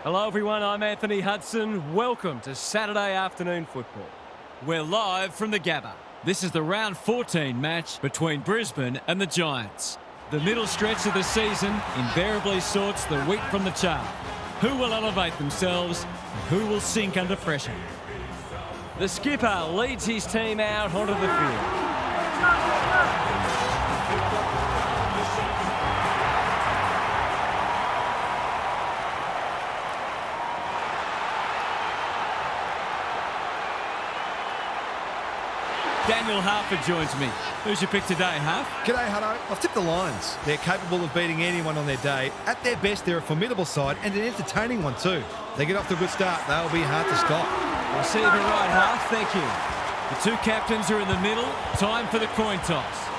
Hello everyone, I'm Anthony Hudson. Welcome to Saturday afternoon football. We're live from the Gabba. This is the round 14 match between Brisbane and the Giants. The middle stretch of the season invariably sorts the wheat from the chaff. Who will elevate themselves and who will sink under pressure? The skipper leads his team out onto the field. Daniel Harper joins me. Who's your pick today, Harp? G'day, Hutto. I've tipped the Lions. They're capable of beating anyone on their day. At their best, they're a formidable side and an entertaining one too. They get off to a good start. They'll be hard to stop. Receiver right half, thank you. The two captains are in the middle. Time for the coin toss.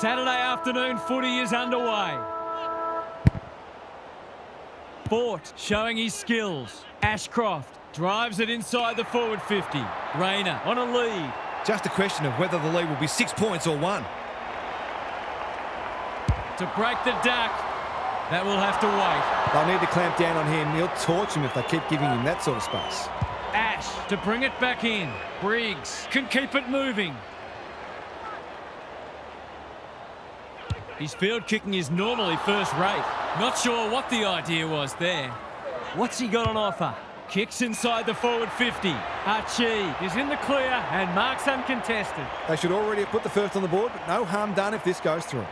Saturday afternoon footy is underway. Fort showing his skills. Ashcroft drives it inside the forward 50. Rayner on a lead. Just a question of whether the lead will be 6 points or 1. To break the duck. That will have to wait. They'll need to clamp down on him. He'll torch him if they keep giving him that sort of space. Ash to bring it back in. Briggs can keep it moving. His field kicking is normally first rate. Not sure what the idea was there. What's he got on offer? Kicks inside the forward 50. Archie is in the clear and marks uncontested. They should already have put the first on the board, but no harm done if this goes through.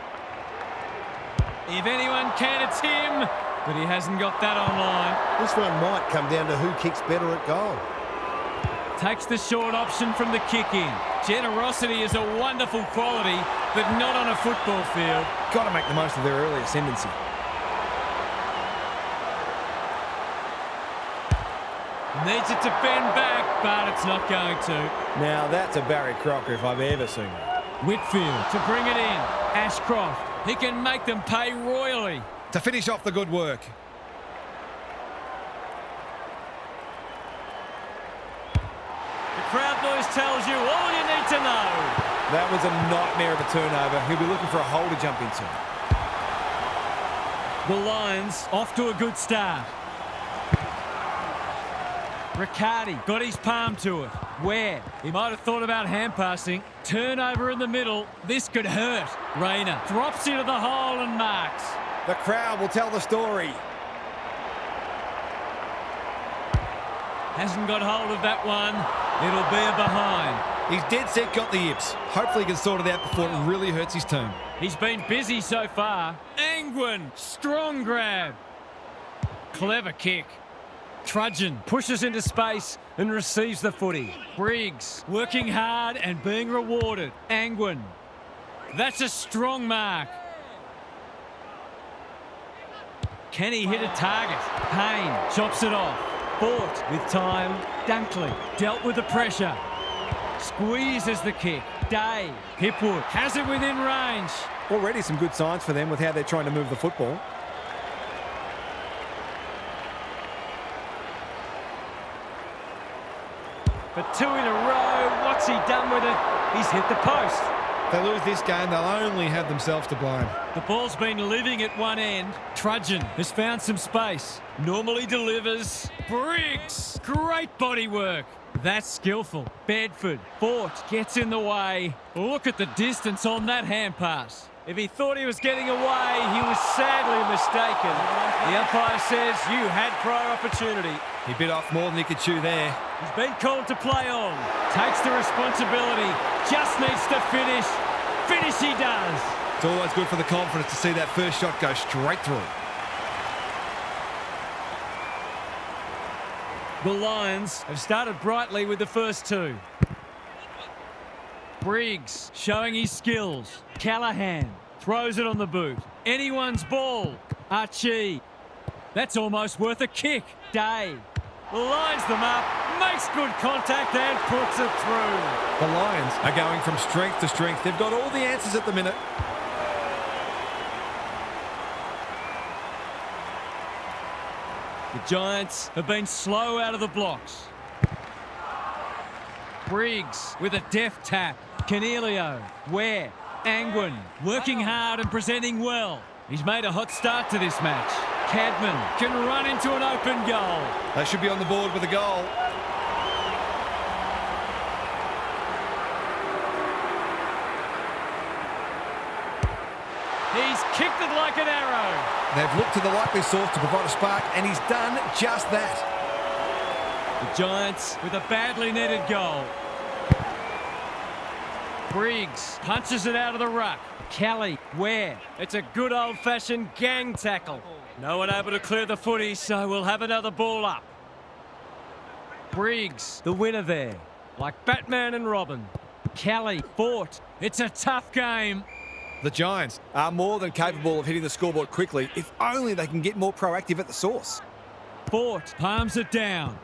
If anyone can, it's him. But he hasn't got that online. This one might come down to who kicks better at goal. Takes the short option from the kick-in. Generosity is a wonderful quality, but not on a football field. Got to make the most of their early ascendancy. Needs it to bend back, but it's not going to. Now that's a Barry Crocker if I've ever seen one. Whitfield to bring it in. Ashcroft. He can make them pay royally. To finish off the good work. The crowd noise tells you all you need to know. That was a nightmare of a turnover. He'll be looking for a hole to jump into. The Lions off to a good start. Riccardi got his palm to it. Where? He might have thought about hand passing. Turnover in the middle. This could hurt. Rayner drops into the hole and marks. The crowd will tell the story. Hasn't got hold of that one. It'll be a behind. He's dead set got the yips. Hopefully he can sort it out before it really hurts his team. He's been busy so far. Angwin, strong grab. Clever kick. Trudgeon pushes into space and receives the footy. Briggs working hard and being rewarded. Angwin. That's a strong mark. Can he hit a target? Payne chops it off. Fort with time. Dunkley dealt with the pressure. Squeezes the kick. Day. Hipwood has it within range. Already some good signs for them with how they're trying to move the football. For 2 in a row, what's he done with it? He's hit the post. If they lose this game, they'll only have themselves to blame. The ball's been living at one end. Trudgeon has found some space. Normally delivers. Briggs, great body work. That's skillful. Bedford, Fort gets in the way. Look at the distance on that hand pass. If he thought he was getting away, he was sadly mistaken. The umpire says you had prior opportunity. He bit off more than he could chew there. He's been called to play on. Takes the responsibility. Just needs to finish. Finish he does. It's always good for the confidence to see that first shot go straight through. The Lions have started brightly with the first two. Briggs showing his skills. Callahan throws it on the boot. Anyone's ball. Archie. That's almost worth a kick. Day lines them up, makes good contact and puts it through. The Lions are going from strength to strength. They've got all the answers at the minute. The Giants have been slow out of the blocks. Briggs with a deft tap. Cornelio, Ware, Angwin working hard and presenting well. He's made a hot start to this match. Cadman can run into an open goal. They should be on the board with a goal. He's kicked it like an arrow. They've looked to the likely source to provide a spark, and he's done just that. The Giants with a badly needed goal. Briggs punches it out of the ruck. Kelly, Ware. It's a good old-fashioned gang tackle. No one able to clear the footy, so we'll have another ball up. Briggs, the winner there. Like Batman and Robin. Kelly, fought. It's a tough game. The Giants are more than capable of hitting the scoreboard quickly, if only they can get more proactive at the source. Fort palms it down.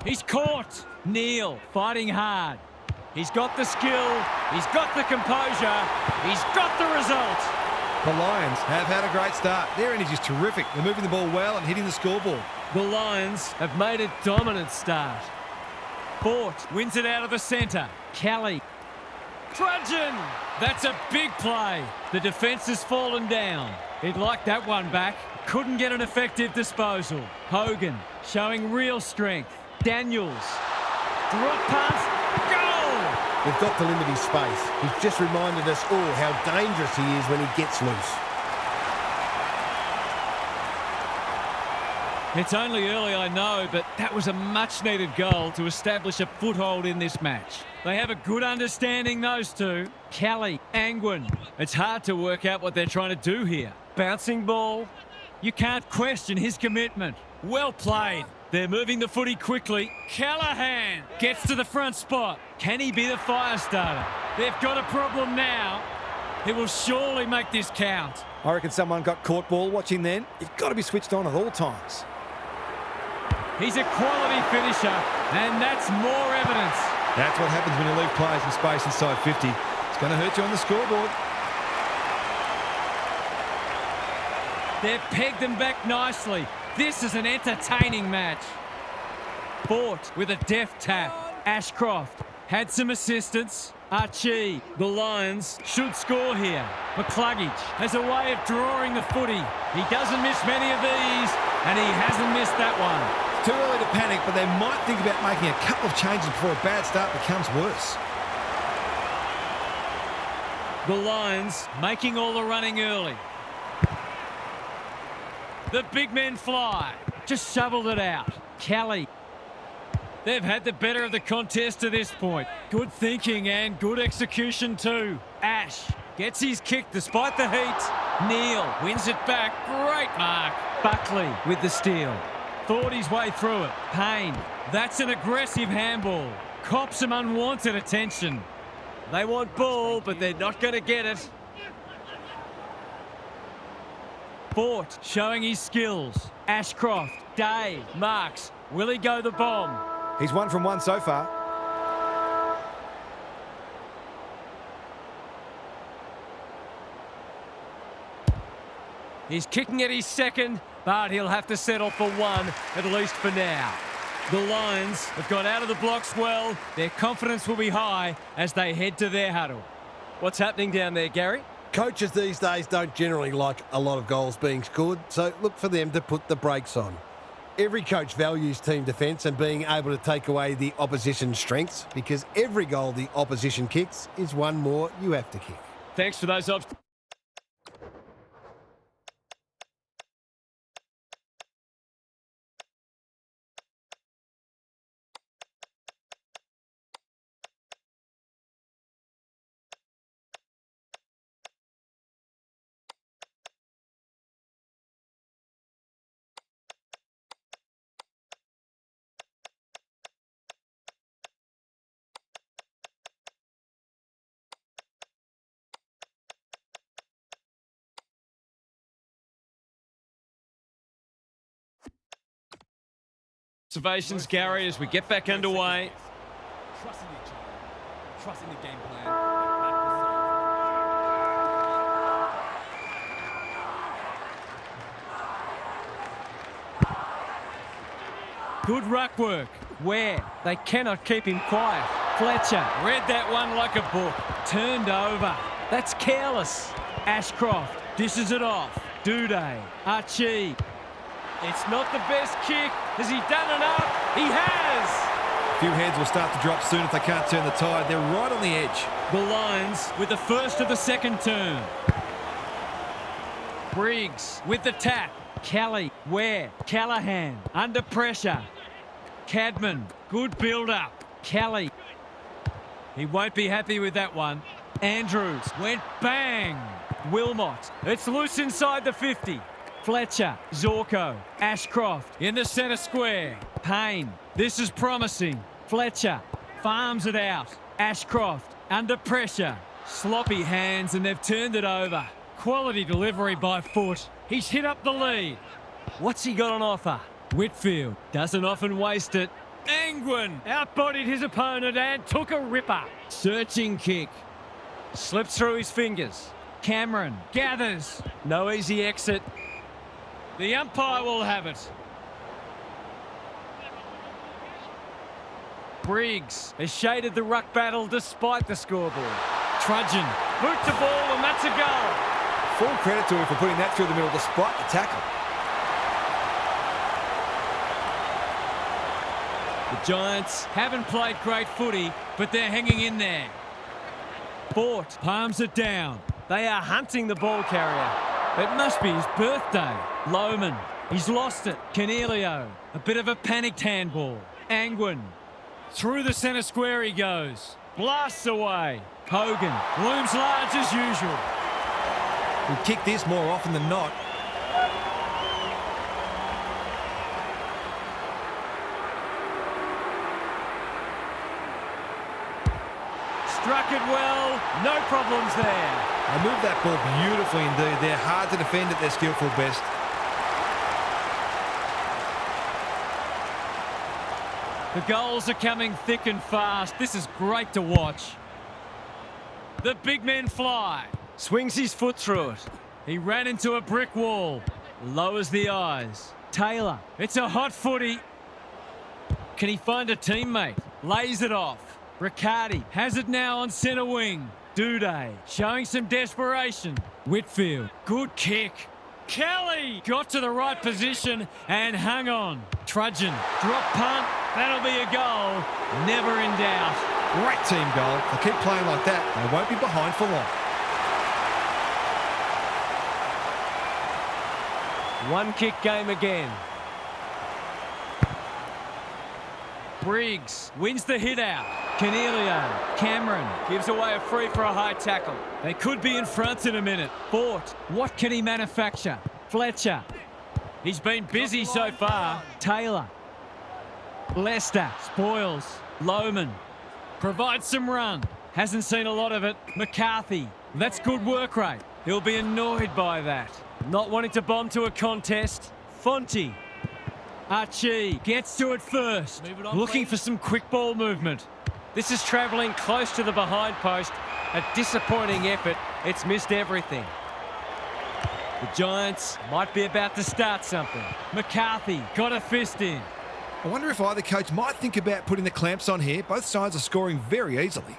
He's caught. Neal fighting hard. He's got the skill. He's got the composure. He's got the result. The Lions have had a great start. Their energy's terrific. They're moving the ball well and hitting the scoreboard. The Lions have made a dominant start. Fort wins it out of the centre. Kelly. Trudgeon. That's a big play. The defence has fallen down. He'd like that one back. Couldn't get an effective disposal. Hogan showing real strength. Daniels. Drop pass. Goal! They've got to limit his space. He's just reminded us all how dangerous he is when he gets loose. It's only early, I know, but that was a much-needed goal to establish a foothold in this match. They have a good understanding, those two. Kelly, Angwin. It's hard to work out what they're trying to do here. Bouncing ball. You can't question his commitment. Well played. They're moving the footy quickly. Callahan gets to the front spot. Can he be the fire starter? They've got a problem now. He will surely make this count. I reckon someone got caught ball watching then. You've got to be switched on at all times. He's a quality finisher, and that's more evidence. That's what happens when you leave players in space inside 50. It's going to hurt you on the scoreboard. They've pegged them back nicely. This is an entertaining match. Fort with a deft tap. Ashcroft had some assistance. Archie, the Lions, should score here. McCluggage has a way of drawing the footy. He doesn't miss many of these, and he hasn't missed that one. Too early to panic, but they might think about making a couple of changes before a bad start becomes worse. The Lions making all the running early. The big men fly. Just shoveled it out. Kelly. They've had the better of the contest to this point. Good thinking and good execution too. Ash gets his kick despite the heat. Neal wins it back. Great mark. Buckley with the steal. Thought his way through it. Payne. That's an aggressive handball. Cops some unwanted attention. They want ball, but they're not going to get it. Fort showing his skills. Ashcroft. Day. Marks. Will he go the bomb? He's 1 from 1 so far. He's kicking at his second, but he'll have to settle for one, at least for now. The Lions have got out of the blocks well. Their confidence will be high as they head to their huddle. What's happening down there, Gary? Coaches these days don't generally like a lot of goals being scored, so look for them to put the brakes on. Every coach values team defence and being able to take away the opposition's strengths, because every goal the opposition kicks is one more you have to kick. Thanks for those obs. observations, Gary, as we get back underway. Trusting each other, trusting the game plan. Good ruck work. Where? They cannot keep him quiet. Fletcher read that one like a book. Turned over. That's careless. Ashcroft dishes it off. Duday. Archie. It's not the best kick. Has he done enough? He has. A few heads will start to drop soon if they can't turn the tide. They're right on the edge. The Lions with the first of the second term. Briggs with the tap. Kelly. Where? Callahan. Under pressure. Cadman. Good build-up. Kelly. He won't be happy with that one. Andrews went bang. Wilmot. It's loose inside the 50. Fletcher. Zorko. Ashcroft in the centre square. Payne. This is promising. Fletcher farms it out. Ashcroft under pressure. Sloppy hands and they've turned it over. Quality delivery by Foot. He's hit up the lead. What's he got on offer? Whitfield doesn't often waste it. Angwin outbodied his opponent and took a ripper. Searching kick. Slips through his fingers. Cameron gathers. No easy exit. The umpire will have it. Briggs has shaded the ruck battle despite the scoreboard. Trudgeon boot the ball and that's a goal. Full credit to him for putting that through the middle despite the tackle. The Giants haven't played great footy, but they're hanging in there. Fort palms it down. They are hunting the ball carrier. It must be his birthday. Lohman, he's lost it. Cornelio, a bit of a panicked handball. Angwin, through the centre square he goes. Blasts away. Hogan looms large as usual. We kick this more often than not. Struck it well, no problems there. They move that ball beautifully indeed. They're hard to defend at their skillful best. The goals are coming thick and fast. This is great to watch. The big men fly. Swings his foot through it. He ran into a brick wall. Lowers the eyes. Taylor, it's a hot footy. Can he find a teammate? Lays it off. Riccardi has it now on centre wing. Duday showing some desperation. Whitfield, good kick. Kelly got to the right position and hung on. Trudgeon, drop punt. That'll be a goal. Never in doubt. Great team goal. They keep playing like that. They won't be behind for long. One kick game again. Briggs wins the hit out. Cornelio. Cameron gives away a free for a high tackle. They could be in front in a minute. Fort. What can he manufacture? Fletcher. He's been busy so far. Taylor. Lester. Spoils. Lohman. Provides some run. Hasn't seen a lot of it. McCarthy. That's good work rate. He'll be annoyed by that. Not wanting to bomb to a contest. Fonte. Archie gets to it first. Looking for some quick ball movement. This is travelling close to the behind post. A disappointing effort. It's missed everything. The Giants might be about to start something. McCarthy got a fist in. I wonder if either coach might think about putting the clamps on here. Both sides are scoring very easily.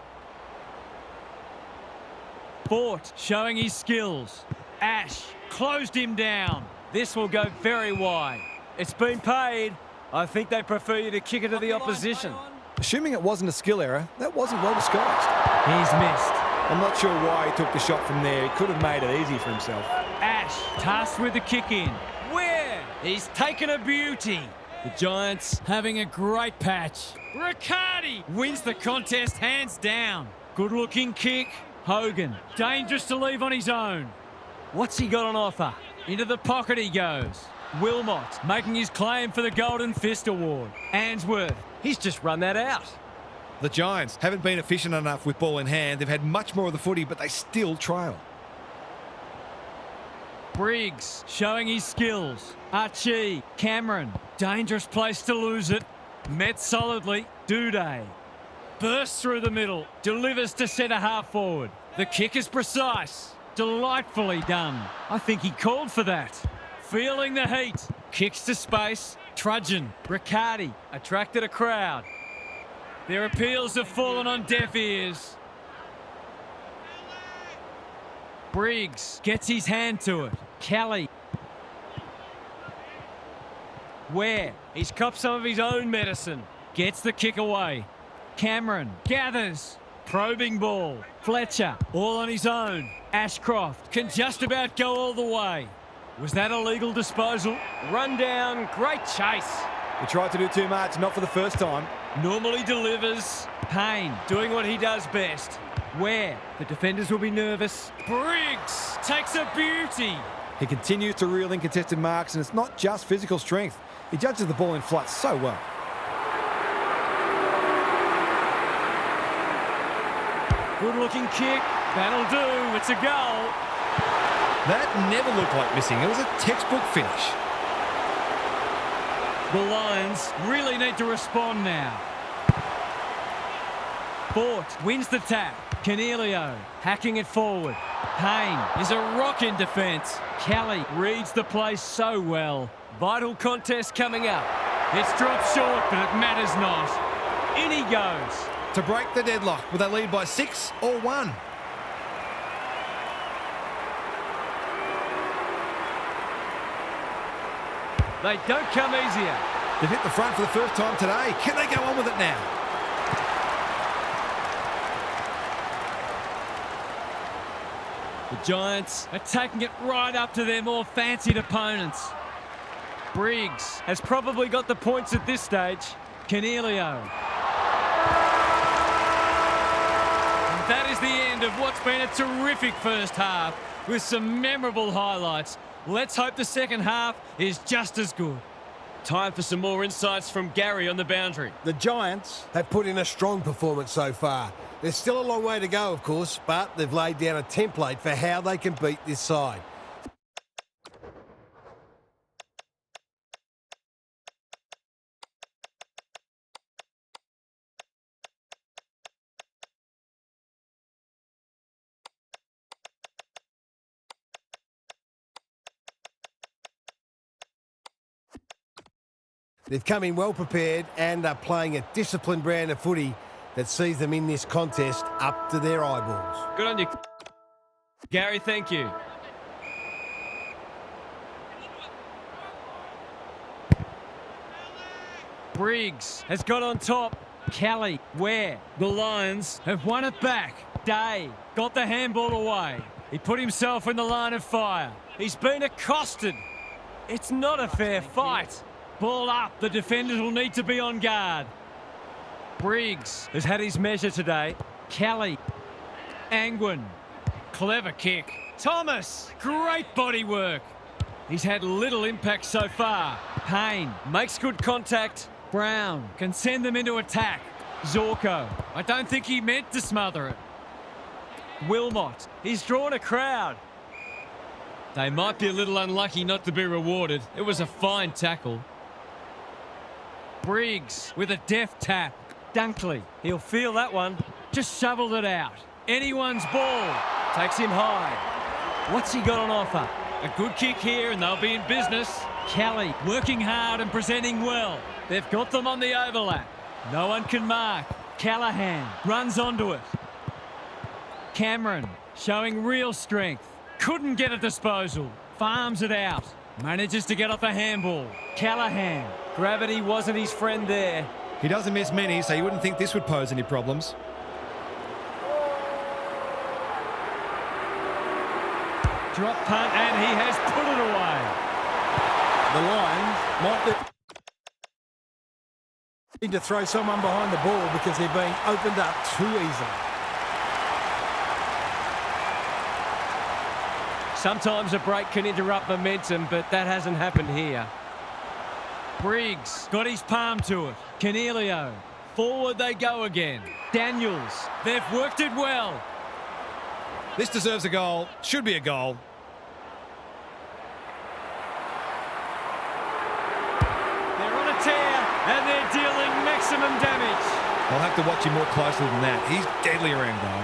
Fort showing his skills. Ash closed him down. This will go very wide. It's been paid. I think they prefer you to kick it to the opposition. Assuming it wasn't a skill error, that wasn't well disguised. He's missed. I'm not sure why he took the shot from there. He could have made it easy for himself. Ash tasked with the kick in. Where? He's taken a beauty. The Giants having a great patch. Riccardi wins the contest hands down. Good looking kick. Hogan, dangerous to leave on his own. What's he got on offer? Into the pocket he goes. Wilmot making his claim for the Golden Fist Award. Answorth, he's just run that out. The Giants haven't been efficient enough with ball in hand. They've had much more of the footy, but they still trail. Briggs showing his skills. Archie, Cameron, dangerous place to lose it. Met solidly. Duday bursts through the middle, delivers to centre half forward. The kick is precise. Delightfully done. I think he called for that. Feeling the heat. Kicks to space. Trudgeon. Riccardi attracted a crowd. Their appeals have fallen on deaf ears. Briggs gets his hand to it. Kelly. Ware. He's copped some of his own medicine. Gets the kick away. Cameron gathers. Probing ball. Fletcher all on his own. Ashcroft can just about go all the way. Was that a legal disposal? Run down. Great chase. He tried to do too much, not for the first time. Normally delivers. Payne doing what he does best. Where the defenders will be nervous. Briggs takes a beauty. He continues to reel in contested marks, and it's not just physical strength. He judges the ball in flight so well. Good looking kick. That'll do. It's a goal. That never looked like missing. It was a textbook finish. The Lions really need to respond now. Fort wins the tap. Cornelio hacking it forward. Payne is a rock in defence. Kelly reads the play so well. Vital contest coming up. It's dropped short, but it matters not. In he goes. To break the deadlock, will they lead by 6 or 1? They don't come easier. They've hit the front for the first time today. Can they go on with it now? The Giants are taking it right up to their more fancied opponents. Briggs has probably got the points at this stage. Cornelio. And that is the end of what's been a terrific first half with some memorable highlights. Let's hope the second half is just as good. Time for some more insights from Gary on the boundary. The Giants have put in a strong performance so far. There's still a long way to go, of course, but they've laid down a template for how they can beat this side. They've come in well prepared and are playing a disciplined brand of footy that sees them in this contest up to their eyeballs. Good on you, Gary. Thank you. Briggs has got on top. Kelly, where? The Lions have won it back. Day got the handball away. He put himself in the line of fire. He's been accosted. It's not a fair fight. Ball up. The defenders will need to be on guard. Briggs has had his measure today. Kelly. Angwin. Clever kick. Thomas. Great body work. He's had little impact so far. Payne makes good contact. Brown can send them into attack. Zorko. I don't think he meant to smother it. Wilmot. He's drawn a crowd. They might be a little unlucky not to be rewarded. It was a fine tackle. Briggs with a deft tap. Dunkley, he'll feel that one. Just shoveled it out. Anyone's ball. Takes him high. What's he got on offer? A good kick here and they'll be in business. Kelly working hard and presenting well. They've got them on the overlap. No one can mark. Callahan runs onto it. Cameron showing real strength. Couldn't get a disposal. Farms it out. Manages to get off a handball. Callahan. Gravity wasn't his friend there. He doesn't miss many, so you wouldn't think this would pose any problems. Drop punt and he has put it away. The Lions might need to throw someone behind the ball because they're being opened up too easily. Sometimes a break can interrupt momentum, but that hasn't happened here. Briggs got his palm to it. Cornelio. Forward they go again. Daniels. They've worked it well. This deserves a goal. Should be a goal. minimum damage. I'll have to watch him more closely than that. He's deadly around goal.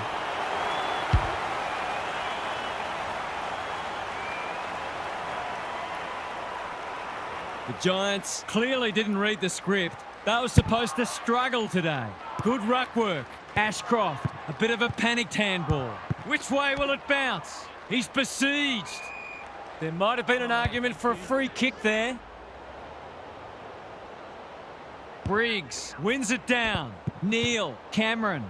The Giants clearly didn't read the script. They were supposed to struggle today. Good ruck work. Ashcroft, a bit of a panicked handball. Which way will it bounce? He's besieged. There might have been an argument for a free kick there. Briggs wins it down. Neil, Cameron.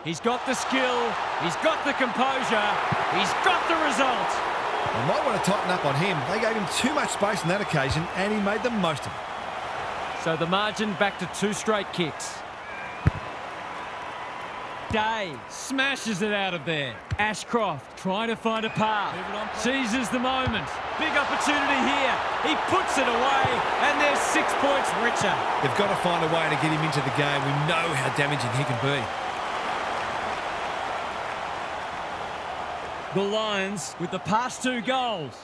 He's got the skill. He's got the composure. He's got the result. They might want to tighten up on him. They gave him too much space on that occasion, and he made the most of it. So the margin back to 2 straight kicks. Day smashes it out of there. Ashcroft trying to find a path. Seizes the moment. Big opportunity here. He puts it away, and they're 6 points richer. They've got to find a way to get him into the game. We know how damaging he can be. The Lions with the past 2 goals.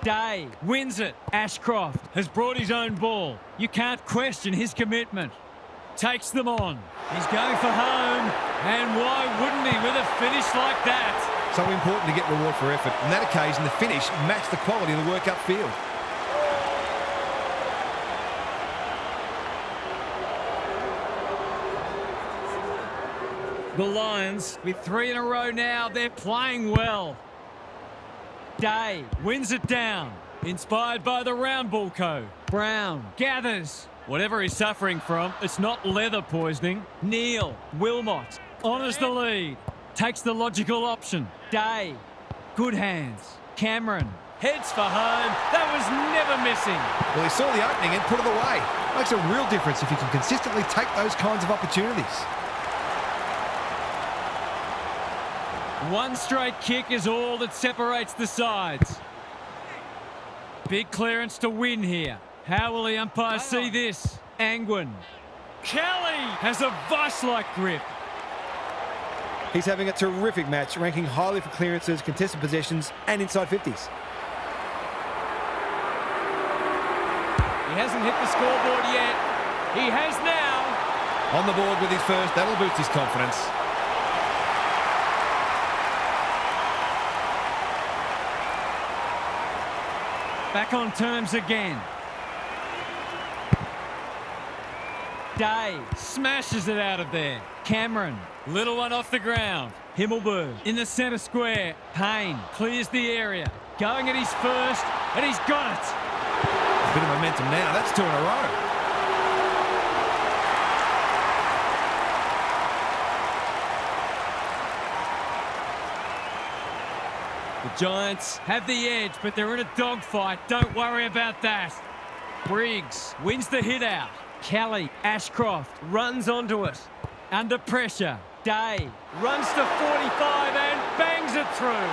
Day wins it. Ashcroft has brought his own ball. You can't question his commitment. Takes them on. He's going for home. And why wouldn't he with a finish like that? So important to get reward for effort. On that occasion, the finish matched the quality of the work upfield. The Lions with 3 in a row now. They're playing well. Day wins it down. Inspired by the round ball code. Brown gathers. Whatever he's suffering from, it's not leather poisoning. Neil, Wilmot, honours the lead. Takes the logical option. Day, good hands. Cameron, heads for home. That was never missing. Well, he saw the opening and put it away. Makes a real difference if he can consistently take those kinds of opportunities. 1 straight kick is all that separates the sides. Big clearance to win here. How will the umpire see this? Angwin. Kelly has a vice-like grip. He's having a terrific match, ranking highly for clearances, contested possessions, and inside 50s. He hasn't hit the scoreboard yet. He has now. On the board with his first, that'll boost his confidence. Back on terms again. Day smashes it out of there. Cameron, little one off the ground. Himmelberg in the centre square. Payne clears the area. Going at his first, and he's got it. A bit of momentum now. That's 2 in a row. The Giants have the edge, but they're in a dogfight. Don't worry about that. Briggs wins the hit out. Kelly, Ashcroft runs onto it. Under pressure. Day runs to 45 and bangs it through.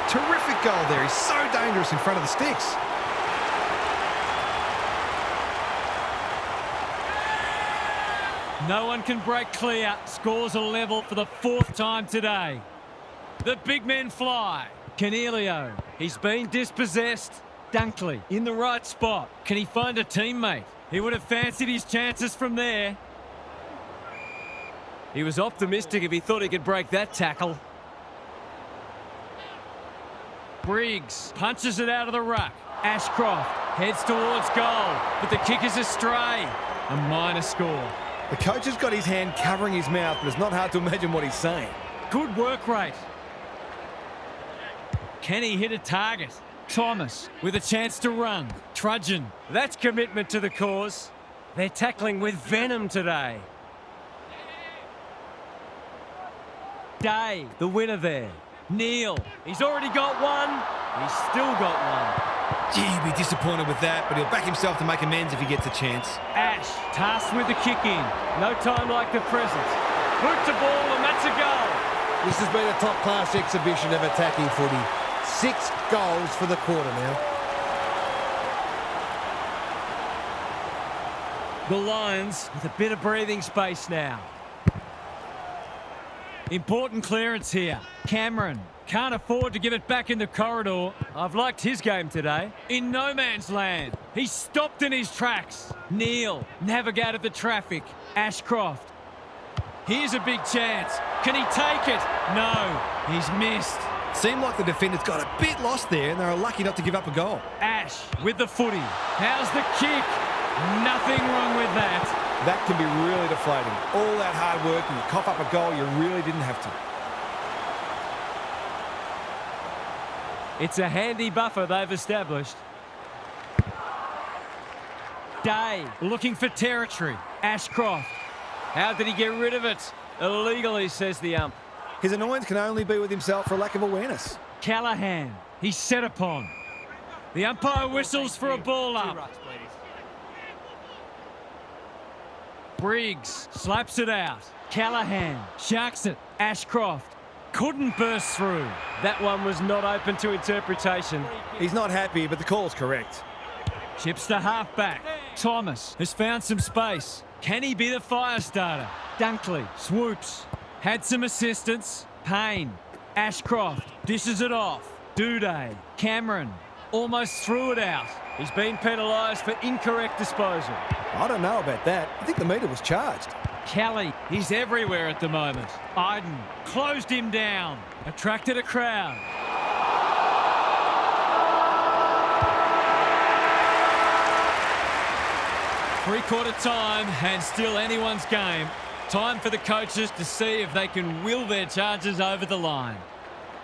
Terrific goal there. He's so dangerous in front of the sticks. No one can break clear. Scores a level for the 4th time today. The big men fly. Cornelio, he's been dispossessed. Dunkley in the right spot. Can he find a teammate? He would have fancied his chances from there. He was optimistic if he thought he could break that tackle. Briggs punches it out of the ruck. Ashcroft heads towards goal, but the kick is astray. A minor score. The coach has got his hand covering his mouth, but it's not hard to imagine what he's saying. Good work rate. Can he hit a target? Thomas with a chance to run. Trudgeon. That's commitment to the cause. They're tackling with venom today. Day, the winner there. Neil, he's already got one. He's still got one. Gee, he'll be disappointed with that, but he'll back himself to make amends if he gets a chance. Ash, tasked with the kick in. No time like the present. Boot to ball, and that's a goal. This has been a top-class exhibition of attacking footy. 6 goals for the quarter now. The Lions with a bit of breathing space now. Important clearance here. Cameron Can't afford to give it back in the corridor. I've liked his game today. In no man's land. He stopped in his tracks. Neal navigated the traffic. Ashcroft. Here's a big chance. Can he take it? No, he's missed. Seemed like the defenders got a bit lost there and they were lucky not to give up a goal. Ash with the footy. How's the kick? Nothing wrong with that. That can be really deflating. All that hard work and you cough up a goal you really didn't have to. It's a handy buffer they've established. Day looking for territory. Ashcroft. How did he get rid of it? Illegally, says the ump. His annoyance can only be with himself for a lack of awareness. Callahan. He's set upon. The umpire whistles for a ball up. Briggs slaps it out. Callahan sharks it. Ashcroft couldn't burst through. That one was not open to interpretation. He's not happy, but the call's correct. Chips to halfback. Thomas has found some space. Can he be the fire starter? Dunkley swoops. Had some assistance. Payne. Ashcroft dishes it off. Duday. Cameron almost threw it out. He's been penalised for incorrect disposal. I don't know about that. I think the meter was charged. Kelly, he's everywhere at the moment. Iden closed him down. Attracted a crowd. Three-quarter time and still anyone's game. Time for the coaches to see if they can will their charges over the line.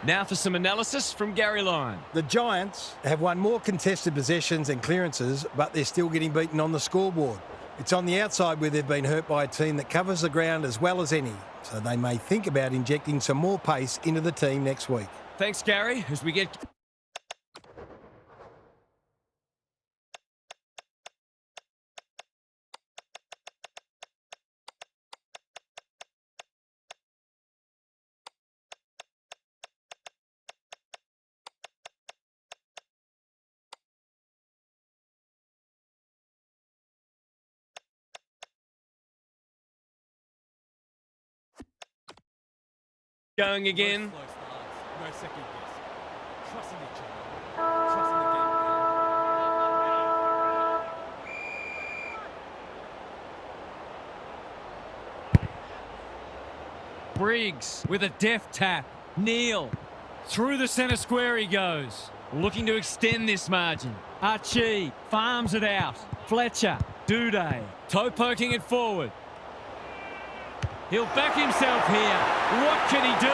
Now for some analysis from Gary Lyon. The Giants have won more contested possessions and clearances, but they're still getting beaten on the scoreboard. It's on the outside where they've been hurt by a team that covers the ground as well as any, so they may think about injecting some more pace into the team next week. Thanks, Gary, as we get... going again. No second guess. Trust in each other. Trust in the game plan. Briggs with a deft tap. Neal. Through the centre square he goes. Looking to extend this margin. Archie farms it out. Fletcher. Duday. Toe poking it forward. He'll back himself here. What can he do?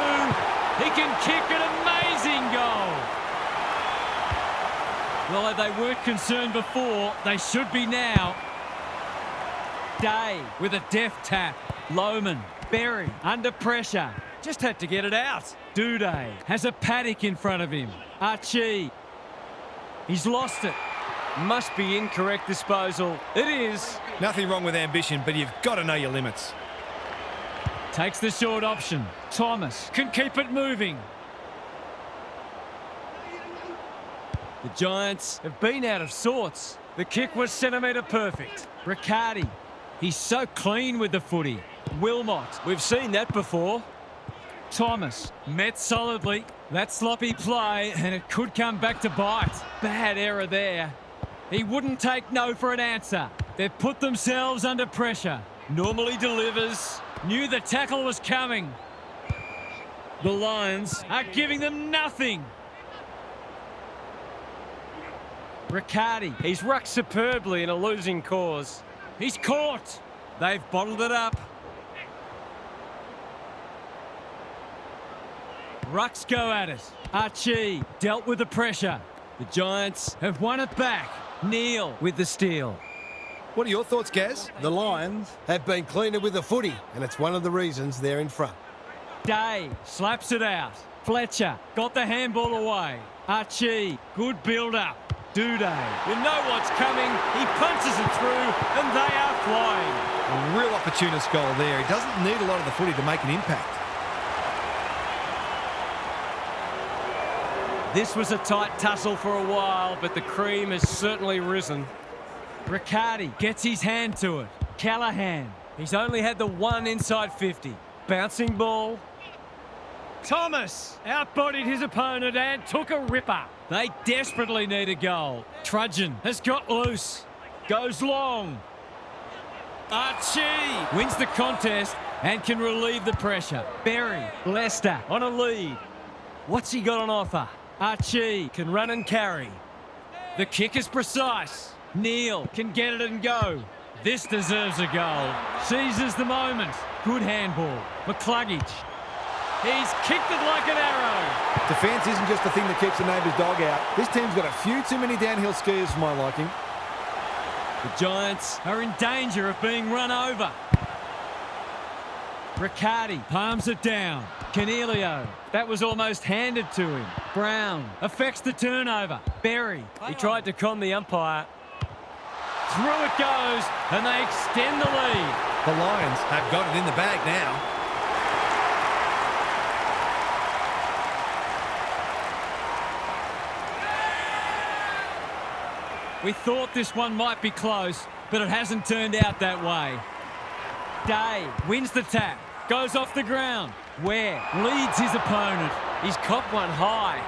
He can kick an amazing goal. Well, if they weren't concerned before, they should be now. Day with a deft tap. Lohman. Berry under pressure. Just had to get it out. Duday has a paddock in front of him. Archie. He's lost it. Must be incorrect disposal. It is. Nothing wrong with ambition, but you've got to know your limits. Takes the short option. Thomas can keep it moving. The Giants have been out of sorts. The kick was centimetre perfect. Riccardi, he's so clean with the footy. Wilmot, we've seen that before. Thomas, met solidly. That sloppy play, and it could come back to bite. Bad error there. He wouldn't take no for an answer. They've put themselves under pressure. Normally delivers. Knew the tackle was coming. The Lions are giving them nothing. Riccardi, he's rucked superbly in a losing cause. He's caught. They've bottled it up. Rucks go at it. Archie dealt with the pressure. The Giants have won it back. Neal with the steal. What are your thoughts, Gaz? The Lions have been cleaner with the footy, and it's one of the reasons they're in front. Day slaps it out. Fletcher got the handball away. Archie, good build-up. Duday, you know what's coming. He punches it through, and they are flying. A real opportunist goal there. He doesn't need a lot of the footy to make an impact. This was a tight tussle for a while, but the cream has certainly risen. Riccardi gets his hand to it. Callahan, he's only had the one inside 50. Bouncing ball. Thomas outbodied his opponent and took a ripper. They desperately need a goal. Trudgeon has got loose. Goes long. Archie wins the contest and can relieve the pressure. Berry, Leicester on a lead. What's he got on offer? Archie can run and carry. The kick is precise. Neil can get it and go. This deserves a goal. Seizes the moment. Good handball. McCluggage. He's kicked it like an arrow. Defence isn't just the thing that keeps the neighbour's dog out. This team's got a few too many downhill skiers for my liking. The Giants are in danger of being run over. Riccardi palms it down. Canelio, that was almost handed to him. Brown affects the turnover. Berry, he tried to con the umpire. Through it goes, and they extend the lead. The Lions have got it in the bag now. We thought this one might be close, but it hasn't turned out that way. Day wins the tap, goes off the ground. Ware leads his opponent. He's copped one high.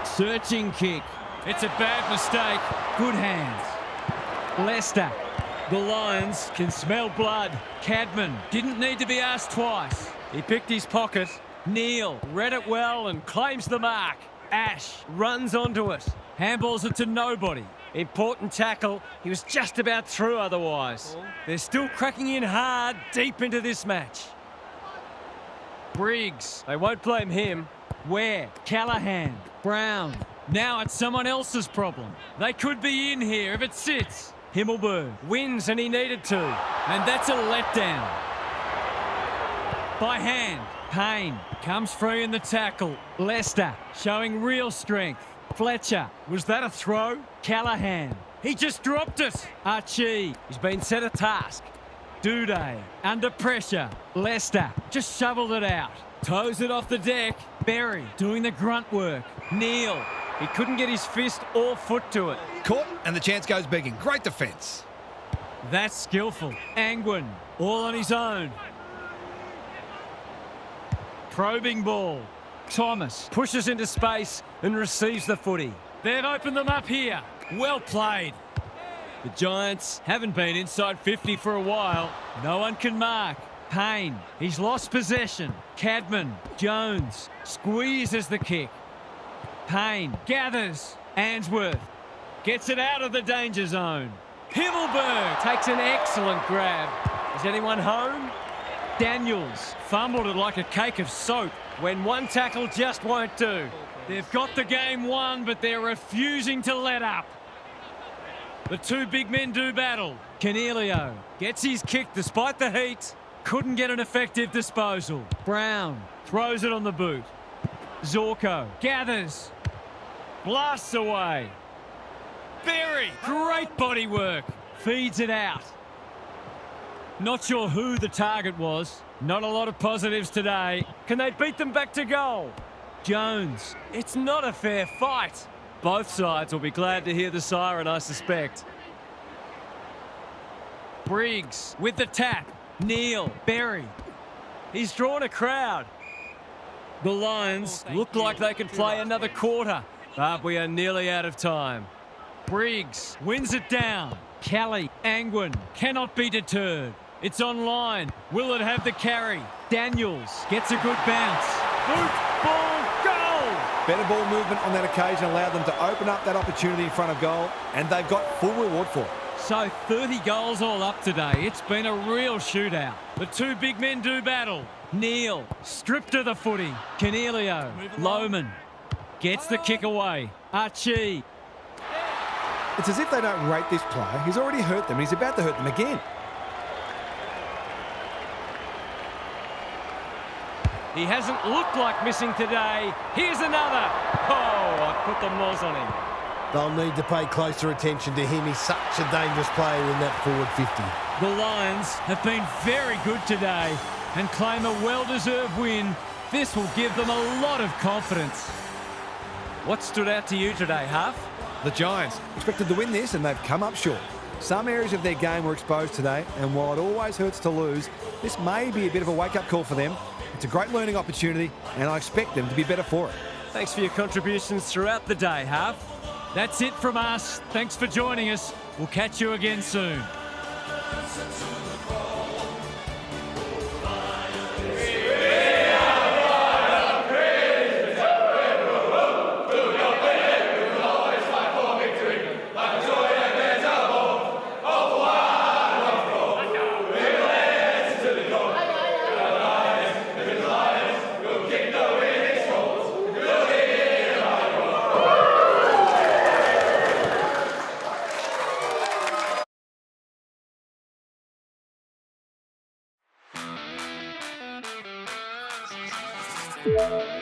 Searching kick. It's a bad mistake. Good hands. Leicester. The Lions can smell blood. Cadman didn't need to be asked twice. He picked his pocket. Neil read it well and claims the mark. Ash runs onto it. Handballs it to nobody. Important tackle. He was just about through otherwise. They're still cracking in hard deep into this match. Briggs. They won't blame him. Ware. Callahan. Brown. Now it's someone else's problem. They could be in here if it sits. Himmelberg wins and he needed to. And that's a letdown. By hand. Payne comes free in the tackle. Leicester showing real strength. Fletcher, was that a throw? Callahan, he just dropped it. Archie, he's been set a task. Duday, under pressure. Leicester, just shoveled it out. Toes it off the deck. Berry, doing the grunt work. Neil, he couldn't get his fist or foot to it. Caught, and the chance goes begging. Great defence. That's skillful. Angwin, all on his own. Probing ball. Thomas pushes into space and receives the footy. They've opened them up here. Well played. The Giants haven't been inside 50 for a while. No one can mark. Payne, he's lost possession. Cadman, Jones, squeezes the kick. Payne gathers. Answorth gets it out of the danger zone. Himmelberg takes an excellent grab. Is anyone home? Daniels fumbled it like a cake of soap when one tackle just won't do. They've got the game won, but they're refusing to let up. The two big men do battle. Canelio gets his kick despite the heat. Couldn't get an effective disposal. Brown throws it on the boot. Zorko gathers. Blasts away. Berry, great body work. Feeds it out. Not sure who the target was. Not a lot of positives today. Can they beat them back to goal? Jones, it's not a fair fight. Both sides will be glad to hear the siren, I suspect. Briggs with the tap. Neil, Berry. He's drawn a crowd. The Lions look like they can play another quarter, but we are nearly out of time. Briggs wins it down. Kelly, Angwin cannot be deterred. It's online. Will it have the carry? Daniels gets a good bounce. Boot, ball, goal! Better ball movement on that occasion allowed them to open up that opportunity in front of goal, and they've got full reward for it. So 30 goals all up today. It's been a real shootout. The two big men do battle. Neil, stripped of the footy. Canelio, Lohman, gets the kick away. Archie. It's as if they don't rate this player. He's already hurt them, and he's about to hurt them again. He hasn't looked like missing today. Here's another. Oh, I put the moz on him. They'll need to pay closer attention to him. He's such a dangerous player in that forward 50. The Lions have been very good today and claim a well-deserved win. This will give them a lot of confidence. What stood out to you today, Huff? The Giants Expected to win this, and they've come up short. Some areas of their game were exposed today, and while it always hurts to lose, this may be a bit of a wake-up call for them. It's a great learning opportunity, and I expect them to be better for it. Thanks for your contributions throughout the day, Harv. That's it from us. Thanks for joining us. We'll catch you again soon. Yeah.